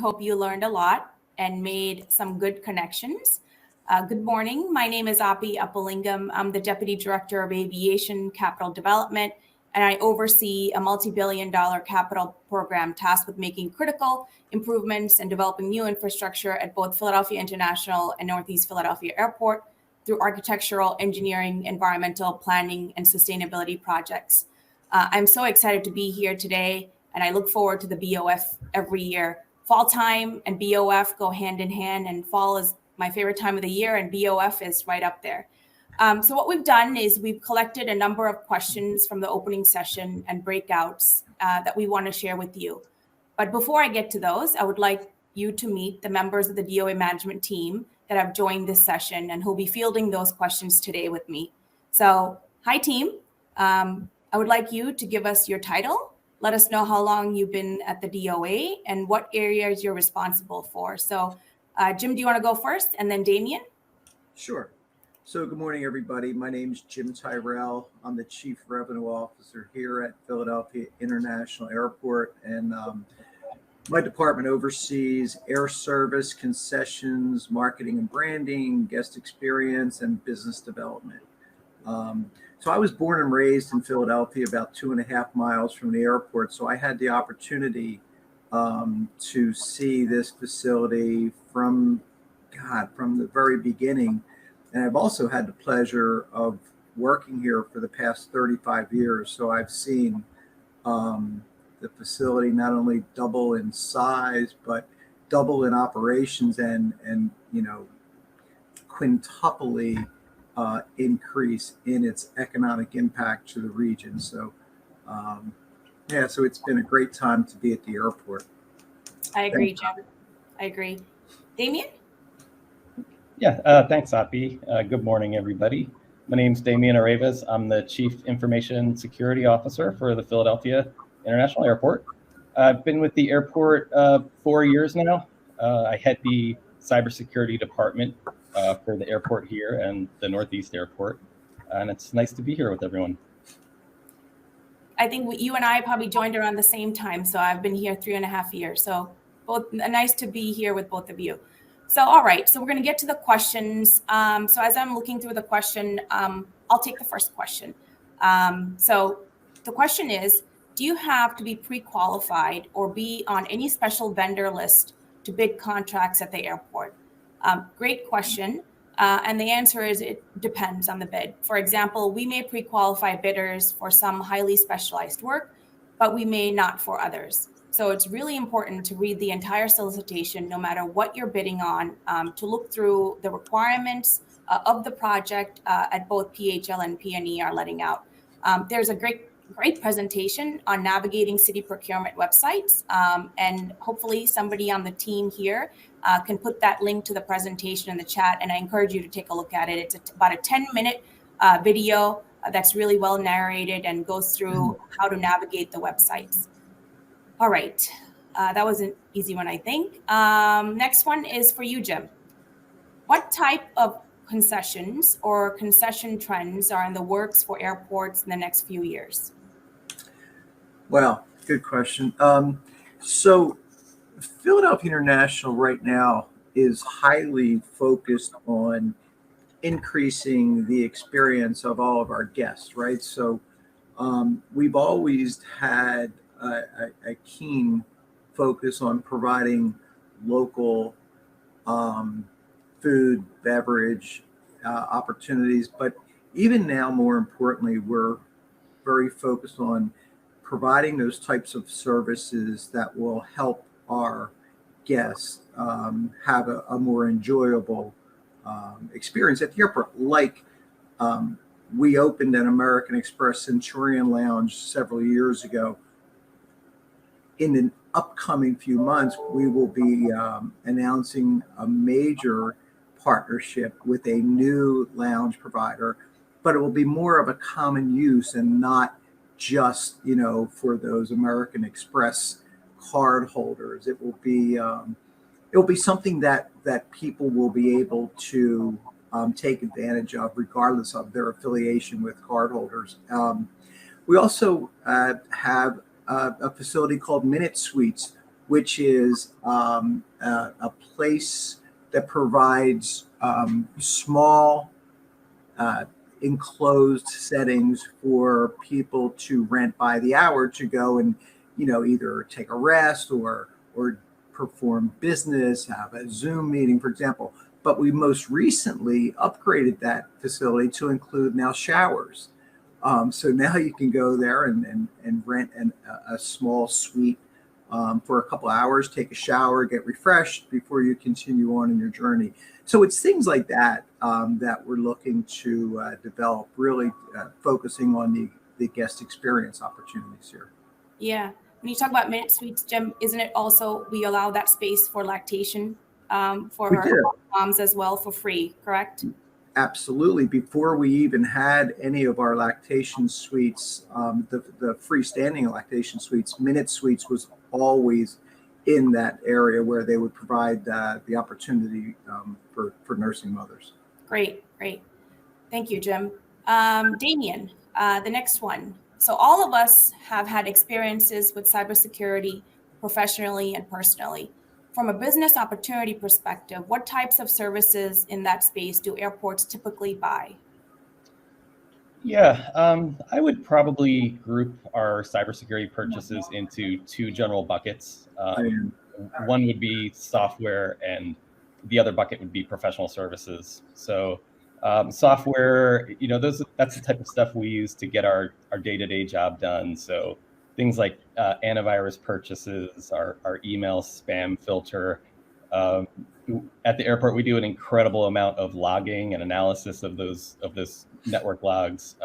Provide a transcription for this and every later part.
hope you learned a lot and made some good connections. Good morning. My name is Api Appalingam. I'm the Deputy Director of Aviation Capital Development, and I oversee a multi-billion-dollar capital program tasked with making critical improvements and developing new infrastructure at both Philadelphia International and Northeast Philadelphia Airport through architectural, engineering, environmental planning, and sustainability projects. I'm so excited to be here today, and I look forward to the BOF every year. Fall time and BOF go hand in hand, and fall is my favorite time of the year, and BOF is right up there. So what we've done is we've collected a number of questions from the opening session and breakouts that we want to share with you. But before I get to those, I would like you to meet the members of the DOA management team that have joined this session and who'll be fielding those questions today with me. So, hi team. I would like you to give us your title. Let us know how long you've been at the DOA and what areas you're responsible for. So, Jim, do you want to go first? And then Damien? Sure. So good morning, everybody. My name is Jim Tyrell. I'm the Chief Revenue Officer here at Philadelphia International Airport. And my department oversees air service, concessions, marketing and branding, guest experience, and business development. So I was born and raised in Philadelphia, about 2.5 miles from the airport. So I had the opportunity to see this facility from the very beginning. And I've also had the pleasure of working here for the past 35 years. So I've seen the facility not only double in size, but double in operations and quintuply increase in its economic impact to the region. So, so it's been a great time to be at the airport. I agree, Jim. I agree. Damien? Yeah, thanks, Api. Good morning, everybody. My name's Damien Areves. I'm the Chief Information Security Officer for the Philadelphia International Airport. I've been with the airport 4 years now. I head the cybersecurity department for the airport here and the Northeast Airport. And it's nice to be here with everyone. I think you and I probably joined around the same time. So I've been here 3.5 years. So both nice to be here with both of you. So, all right. So we're going to get to the questions. So as I'm looking through the question, I'll take the first question. So the question is, do you have to be pre-qualified or be on any special vendor list to bid contracts at the airport? Great question. And the answer is it depends on the bid. For example, we may pre-qualify bidders for some highly specialized work, but we may not for others. So it's really important to read the entire solicitation, no matter what you're bidding on, to look through the requirements of the project at both PHL and P&E are letting out. There's a great presentation on navigating city procurement websites, and hopefully somebody on the team here can put that link to the presentation in the chat, and I encourage you to take a look at it. It's about a 10-minute video that's really well narrated and goes through how to navigate the websites. All right, that was an easy one, I think. Next one is for you, Jim. What type of concessions or concession trends are in the works for airports in the next few years? Well, good question. So Philadelphia International right now is highly focused on increasing the experience of all of our guests, right? So we've always had a keen focus on providing local food, beverage opportunities. But even now, more importantly, we're very focused on providing those types of services that will help our guests have a more enjoyable experience at the airport. Like we opened an American Express Centurion Lounge several years ago. In the upcoming few months, we will be announcing a major partnership with a new lounge provider, but it will be more of a common use and not just, for those American Express card holders. It will be something that people will be able to take advantage of regardless of their affiliation with cardholders. We also have a facility called Minute Suites, which is a place that provides small enclosed settings for people to rent by the hour to go and, either take a rest or perform business, have a Zoom meeting, for example. But we most recently upgraded that facility to include now showers. So now you can go there and rent a small suite for a couple hours, take a shower, get refreshed before you continue on in your journey. So it's things like that that we're looking to develop, really focusing on the guest experience opportunities here. Yeah. When you talk about minute suites, Jim, isn't it also we allow that space for lactation for moms as well for free, correct? Absolutely. Before we even had any of our lactation suites, the freestanding lactation suites, minute suites was always in that area where they would provide the opportunity for nursing mothers. Great. Thank you, Jim. Damien, the next one. So all of us have had experiences with cybersecurity professionally and personally. From a business opportunity perspective, what types of services in that space do airports typically buy? Yeah, I would probably group our cybersecurity purchases into two general buckets. One would be software, and the other bucket would be professional services. So software, that's the type of stuff we use to get our day-to-day job done. So things like antivirus purchases, our email spam filter. At the airport, we do an incredible amount of logging and analysis of those network logs.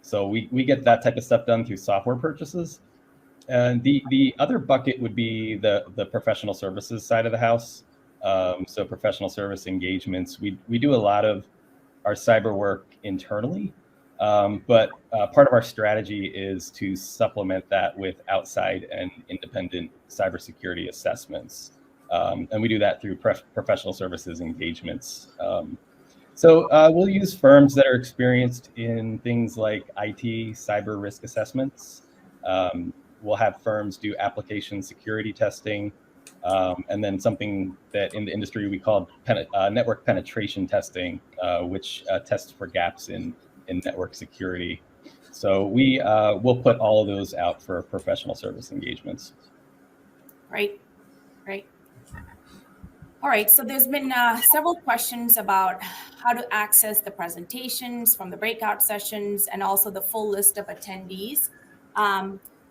So we get that type of stuff done through software purchases. And the other bucket would be the professional services side of the house. So professional service engagements. We do a lot of our cyber work internally, but part of our strategy is to supplement that with outside and independent cybersecurity assessments. And we do that through professional services engagements. So we'll use firms that are experienced in things like IT, cyber risk assessments. We'll have firms do application security testing, and then something that in the industry we call network penetration testing, which tests for gaps in network security. So we'll put all of those out for professional service engagements. Right. All right, so there's been several questions about how to access the presentations from the breakout sessions and also the full list of attendees.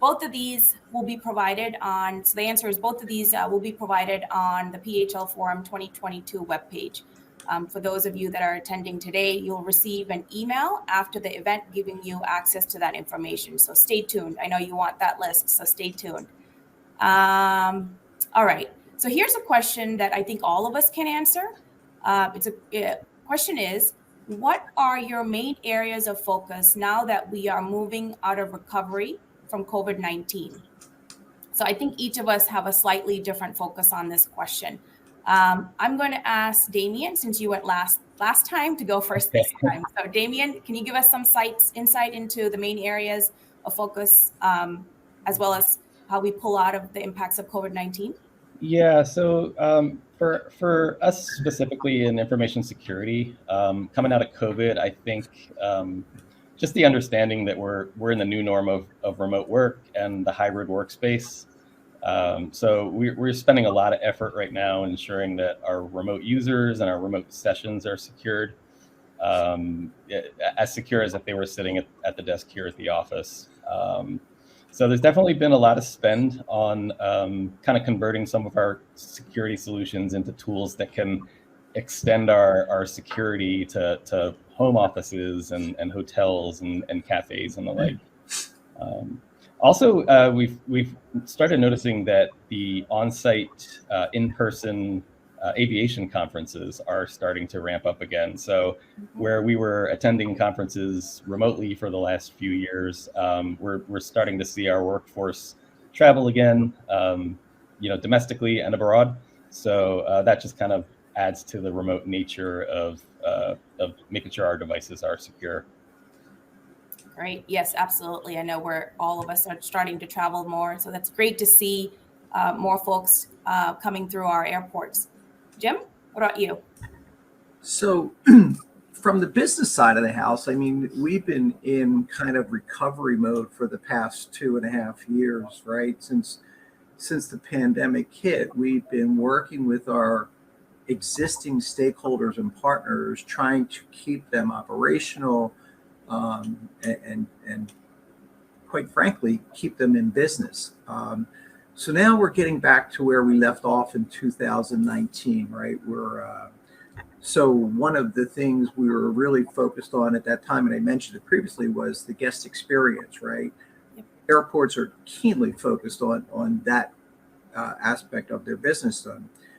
Both of these will be provided on, so the answer is both of these will be provided on the PHL Forum 2022 webpage. For those of you that are attending today, you'll receive an email after the event giving you access to that information. So stay tuned. I know you want that list, so stay tuned. All right. So here's a question that I think all of us can answer. Question is, what are your main areas of focus now that we are moving out of recovery from COVID-19? So I think each of us have a slightly different focus on this question. I'm going to ask Damien, since you went last time, to go first this time. So Damien, can you give us some insight into the main areas of focus, as well as how we pull out of the impacts of COVID-19? Yeah, so for us specifically in information security, coming out of COVID, I think just the understanding that we're in the new norm of remote work and the hybrid workspace. So we're spending a lot of effort right now ensuring that our remote users and our remote sessions are secured, as secure as if they were sitting at the desk here at the office. So there's definitely been a lot of spend on kind of converting some of our security solutions into tools that can extend our security to home offices and hotels and cafes and the like. Also, we've started noticing that the on-site in-person aviation conferences are starting to ramp up again. So where we were attending conferences remotely for the last few years, we're starting to see our workforce travel again, domestically and abroad. So that just kind of adds to the remote nature of making sure our devices are secure. Great. Yes, absolutely. I know all of us are starting to travel more. So that's great to see more folks coming through our airports. Jim, what about you? So from the business side of the house, I mean, we've been in kind of recovery mode for the past 2.5 years, right? Since the pandemic hit, we've been working with our existing stakeholders and partners, trying to keep them operational, and quite frankly, keep them in business. So now we're getting back to where we left off in 2019, right? So one of the things we were really focused on at that time, and I mentioned it previously, was the guest experience, right? Yep. Airports are keenly focused on that aspect of their business.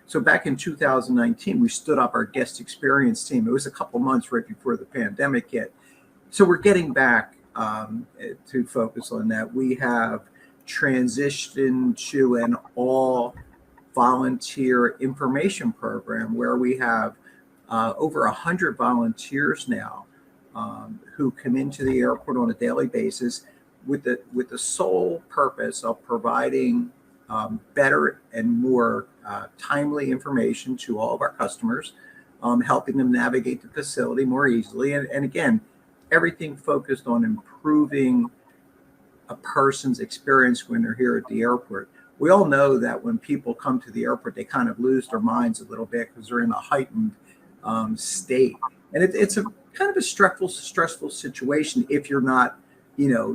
So back in 2019, we stood up our guest experience team. It was a couple months right before the pandemic hit. So we're getting back to focus on that. We have transitioned to an all volunteer information program where we have over 100 volunteers now who come into the airport on a daily basis with the sole purpose of providing better and more timely information to all of our customers, helping them navigate the facility more easily. And again, everything focused on improving a person's experience when they're here at the airport. We all know that when people come to the airport, they kind of lose their minds a little bit because they're in a heightened state. And it's a kind of a stressful situation if you're not,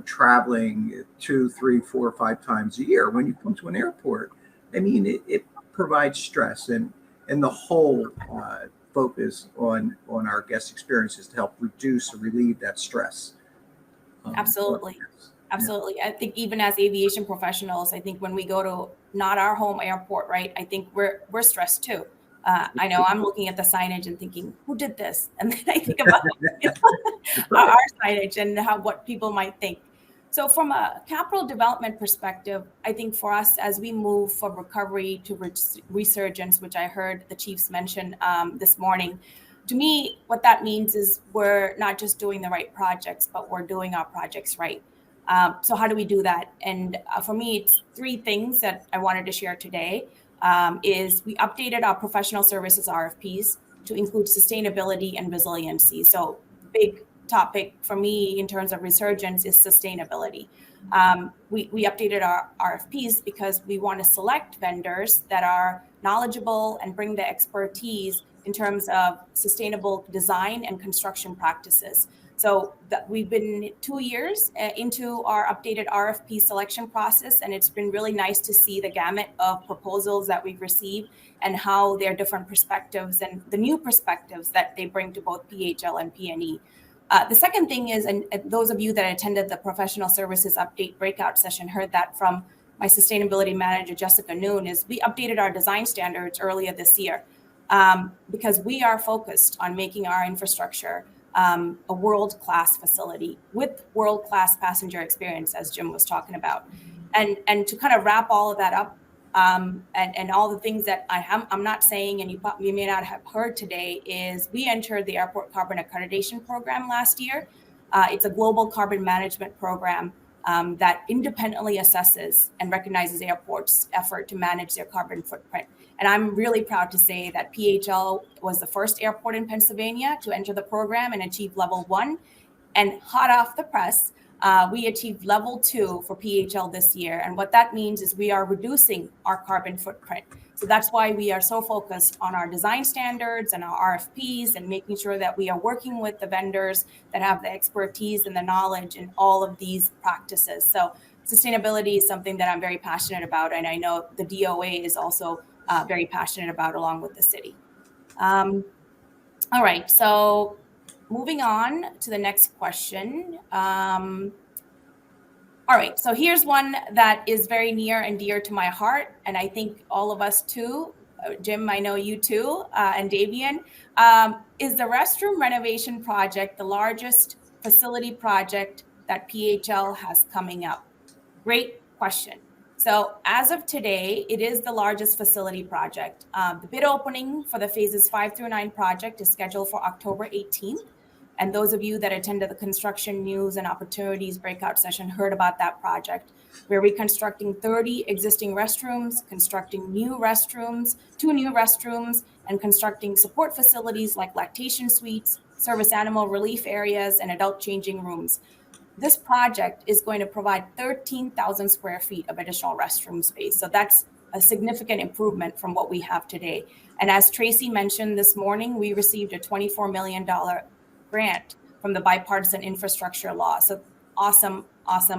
traveling 2, 3, 4, 5 times a year. When you come to an airport, I mean, it provides stress, and the whole focus on our guest experience is to help reduce or relieve that stress. Absolutely. Absolutely. I think even as aviation professionals, I think when we go to not our home airport, right, I think we're stressed too. I know I'm looking at the signage and thinking, who did this? And then I think about our signage and what people might think. So from a capital development perspective, I think for us, as we move from recovery to resurgence, which I heard the chiefs mention this morning, to me, what that means is we're not just doing the right projects, but we're doing our projects right. So how do we do that? And for me, it's 3 things that I wanted to share today. Is we updated our professional services RFPs to include sustainability and resiliency. So big topic for me in terms of resurgence is sustainability. We updated our RFPs because we want to select vendors that are knowledgeable and bring the expertise in terms of sustainable design and construction practices. So we've been 2 years into our updated RFP selection process, and it's been really nice to see the gamut of proposals that we've received and how their different perspectives and the new perspectives that they bring to both PHL and P&E. The second thing is, and those of you that attended the professional services update breakout session heard that from my sustainability manager, Jessica Noon, is we updated our design standards earlier this year because we are focused on making our infrastructure a world-class facility with world-class passenger experience, as Jim was talking about. And to kind of wrap all of that up, and all the things that I'm not saying, and you may not have heard today, is we entered the Airport Carbon Accreditation Program last year. It's a global carbon management program that independently assesses and recognizes airports' effort to manage their carbon footprint. And I'm really proud to say that PHL was the first airport in Pennsylvania to enter the program and achieve level 1. And hot off the press, we achieved level 2 for PHL this year. And what that means is we are reducing our carbon footprint. So that's why we are so focused on our design standards and our RFPs and making sure that we are working with the vendors that have the expertise and the knowledge in all of these practices. So sustainability is something that I'm very passionate about. And I know the DOA is also very passionate about, along with the city. All right, so moving on to the next question. All right, so here's one that is very near and dear to my heart, and I think all of us too. Jim, I know you too, and Davian. Is the restroom renovation project the largest facility project that PHL has coming up? Great question. So as of today, it is the largest facility project. The bid opening for the phases 5 through 9 project is scheduled for October 18th. And those of you that attended the construction news and opportunities breakout session heard about that project. We're reconstructing 30 existing restrooms, constructing two new restrooms, and constructing support facilities like lactation suites, service animal relief areas, and adult changing rooms. This project is going to provide 13,000 square feet of additional restroom space. So that's a significant improvement from what we have today. And as Tracy mentioned this morning, we received a $24 million grant from the Bipartisan Infrastructure Law. So awesome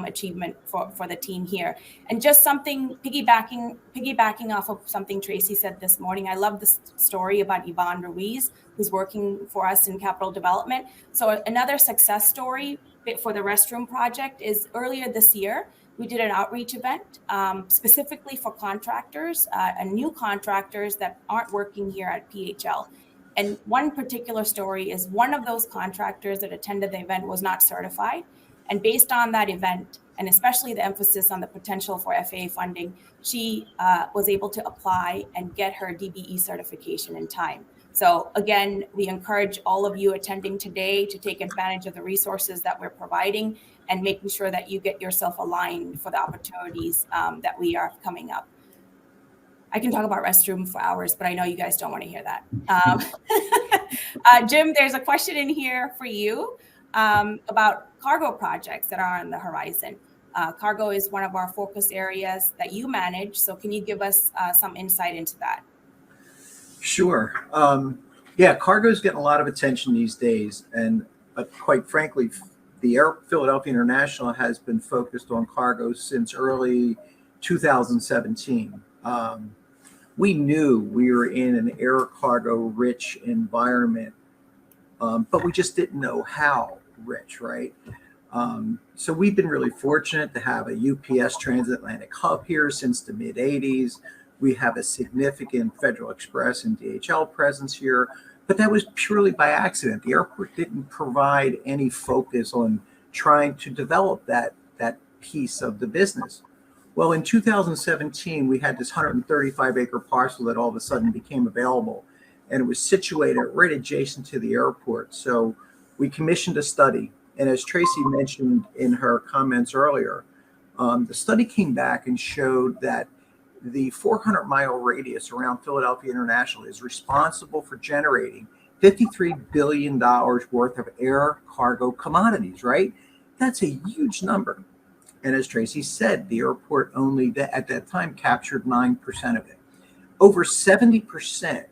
achievement for the team here. And just something piggybacking off of something Tracy said this morning. I love this story about Yvonne Ruiz, who's working for us in capital development. So another success story for the restroom project is earlier this year, we did an outreach event specifically for contractors and new contractors that aren't working here at PHL. And one particular story is one of those contractors that attended the event was not certified. And based on that event, and especially the emphasis on the potential for FAA funding, she was able to apply and get her DBE certification in time. So again, we encourage all of you attending today to take advantage of the resources that we're providing and making sure that you get yourself aligned for the opportunities that we are coming up. I can talk about restroom for hours, but I know you guys don't want to hear that. Jim, there's a question in here for you about cargo projects that are on the horizon. Cargo is one of our focus areas that you manage. So can you give us some insight into that? Sure. Yeah, cargo is getting a lot of attention these days. And quite frankly, the Philadelphia International has been focused on cargo since early 2017. We knew we were in an air cargo rich environment, but we just didn't know how rich, right? So we've been really fortunate to have a UPS transatlantic hub here since the mid 80s. We have a significant Federal Express and DHL presence here, but that was purely by accident. The airport didn't provide any focus on trying to develop that piece of the business. Well, in 2017, we had this 135-acre parcel that all of a sudden became available, and it was situated right adjacent to the airport. So we commissioned a study, and as Tracy mentioned in her comments earlier, the study came back and showed that the 400-mile radius around Philadelphia International is responsible for generating $53 billion worth of air cargo commodities, right? That's a huge number. And as Tracy said, the airport only at that time captured 9% of it. Over 70%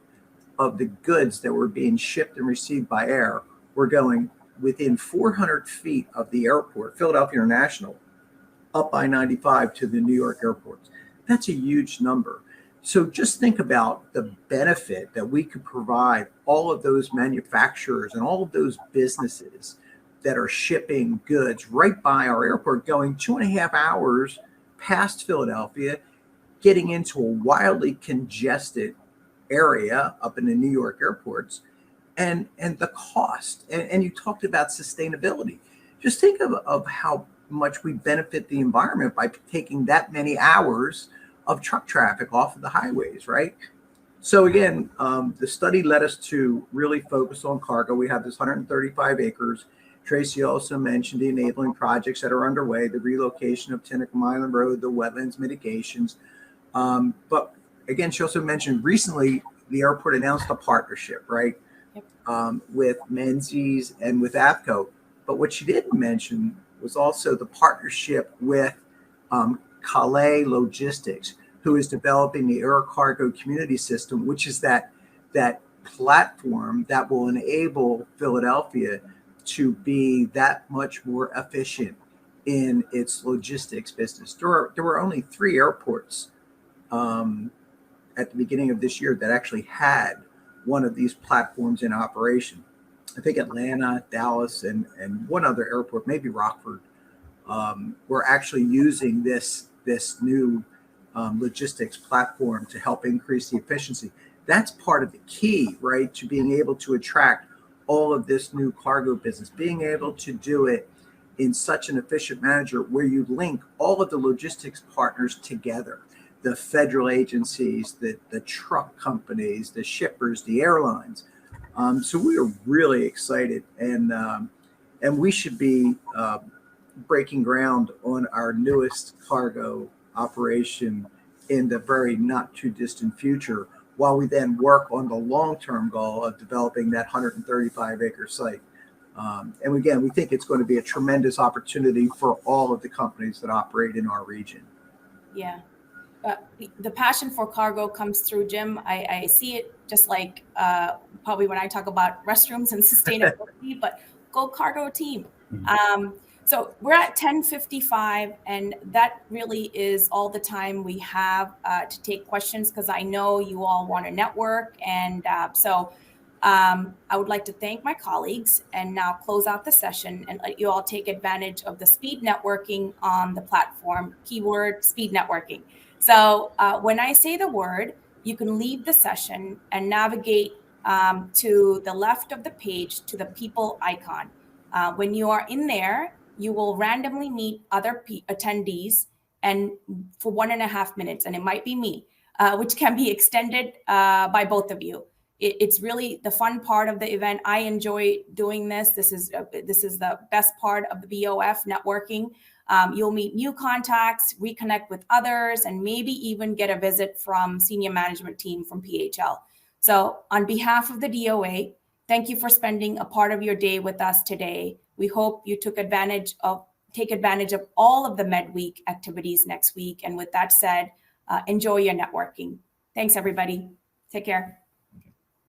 of the goods that were being shipped and received by air were going within 400 feet of the airport, Philadelphia International, up I-95 to the New York airports. That's a huge number. So just think about the benefit that we could provide all of those manufacturers and all of those businesses that are shipping goods right by our airport, going 2.5 hours past Philadelphia, getting into a wildly congested area up in the New York airports, and the cost. And you talked about sustainability. Just think of how much we benefit the environment by taking that many hours of truck traffic off of the highways, right? So again, the study led us to really focus on cargo. We have this 135 acres. Tracy also mentioned the enabling projects that are underway, the relocation of Tinicum Island Road, the wetlands mitigations. But again, she also mentioned recently the airport announced a partnership, right? Yep. With Menzies and with AFCO. But what she didn't mention was also the partnership with Calais Logistics, who is developing the air cargo community system, which is that platform that will enable Philadelphia to be that much more efficient in its logistics business. There were only 3 airports at the beginning of this year that actually had one of these platforms in operation. I think Atlanta, Dallas, and one other airport, maybe Rockford, were actually using this new logistics platform to help increase the efficiency. That's part of the key, right, to being able to attract all of this new cargo business, being able to do it in such an efficient manner where you link all of the logistics partners together, the federal agencies, the truck companies, the shippers, the airlines. So we are really excited, and we should be breaking ground on our newest cargo operation in the very not too distant future, while we then work on the long-term goal of developing that 135-acre site. And again, we think it's going to be a tremendous opportunity for all of the companies that operate in our region. Yeah. The passion for cargo comes through, Jim. I see it just like probably when I talk about restrooms and sustainability, but go cargo team. So we're at 10:55, and that really is all the time we have to take questions, because I know you all want to network. And I would like to thank my colleagues and now close out the session and let you all take advantage of the speed networking on the platform, keyword speed networking. So when I say the word, you can leave the session and navigate to the left of the page to the people icon. When you are in there, you will randomly meet other attendees, and for 1.5 minutes, and it might be me, which can be extended by both of you. It's really the fun part of the event. I enjoy doing this. This is the best part of the BOF networking. You'll meet new contacts, reconnect with others, and maybe even get a visit from senior management team from PHL. So on behalf of the DOA, thank you for spending a part of your day with us today. We hope you take advantage of all of the MedWeek activities next week. And with that said, enjoy your networking. Thanks, everybody. Take care.